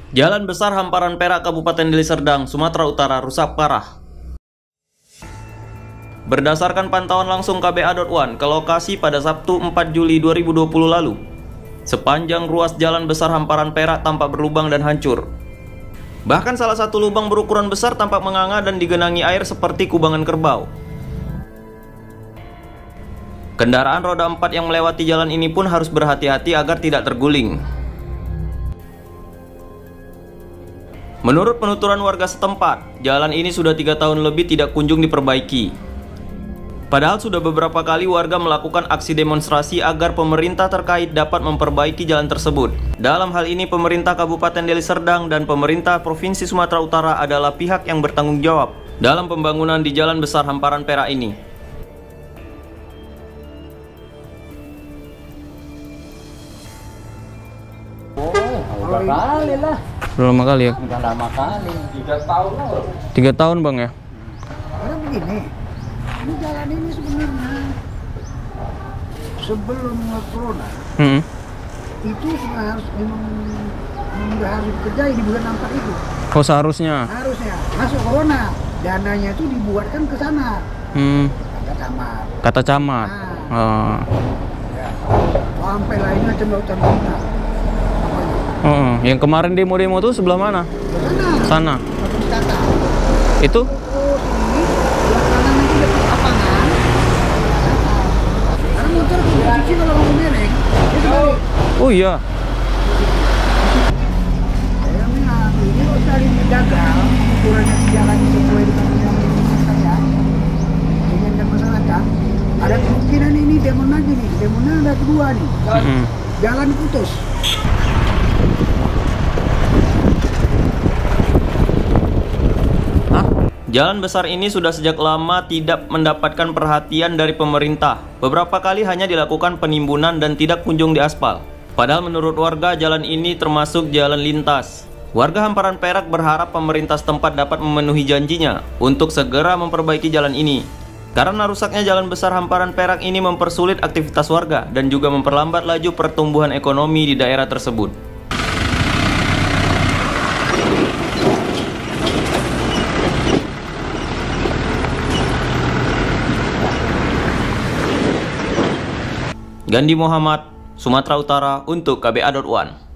Jalan besar Hamparan Perak Kabupaten Deli Serdang, Sumatera Utara rusak parah. Berdasarkan pantauan langsung KBA.1 ke lokasi pada Sabtu 4 Juli 2020 lalu, sepanjang ruas jalan besar Hamparan Perak tampak berlubang dan hancur. Bahkan salah satu lubang berukuran besar tampak menganga dan digenangi air seperti kubangan kerbau. Kendaraan roda 4 yang melewati jalan ini pun harus berhati-hati agar tidak terguling. Menurut penuturan warga setempat, jalan ini sudah 3 tahun lebih tidak kunjung diperbaiki. Padahal sudah beberapa kali warga melakukan aksi demonstrasi agar pemerintah terkait dapat memperbaiki jalan tersebut. Dalam hal ini pemerintah Kabupaten Deli Serdang dan pemerintah Provinsi Sumatera Utara adalah pihak yang bertanggung jawab dalam pembangunan di jalan besar Hamparan Perak ini. Udah kali lah. Udah lama kali ya? Udah lama kali. 3 tahun loh. 3 tahun bang ya? Karena begini, ini jalan ini sebenarnya sebelum corona itu harus harus dikerjai di bulan 4 itu. Oh seharusnya? Harusnya masuk corona, dananya itu dibuatkan ke sana. Kata camat. Kata camat. Nah, ya. Sampai lainnya jembatan kita. Yang kemarin demo-demo tuh sebelah mana? Sana. Itu? Oh iya. Ini tadi gagal ukurannya jalan sesuai dengan yang diinginkan masyarakat. Ada kemungkinan ini demo lagi nih, demonya ada 2 nih. Jalan putus. Jalan besar ini sudah sejak lama tidak mendapatkan perhatian dari pemerintah. Beberapa kali hanya dilakukan penimbunan dan tidak kunjung diaspal. Padahal menurut warga jalan ini termasuk jalan lintas. Warga Hamparan Perak berharap pemerintah setempat dapat memenuhi janjinya untuk segera memperbaiki jalan ini. Karena rusaknya jalan besar Hamparan Perak ini mempersulit aktivitas warga dan juga memperlambat laju pertumbuhan ekonomi di daerah tersebut. Gandhi Muhammad, Sumatera Utara untuk KBA.1.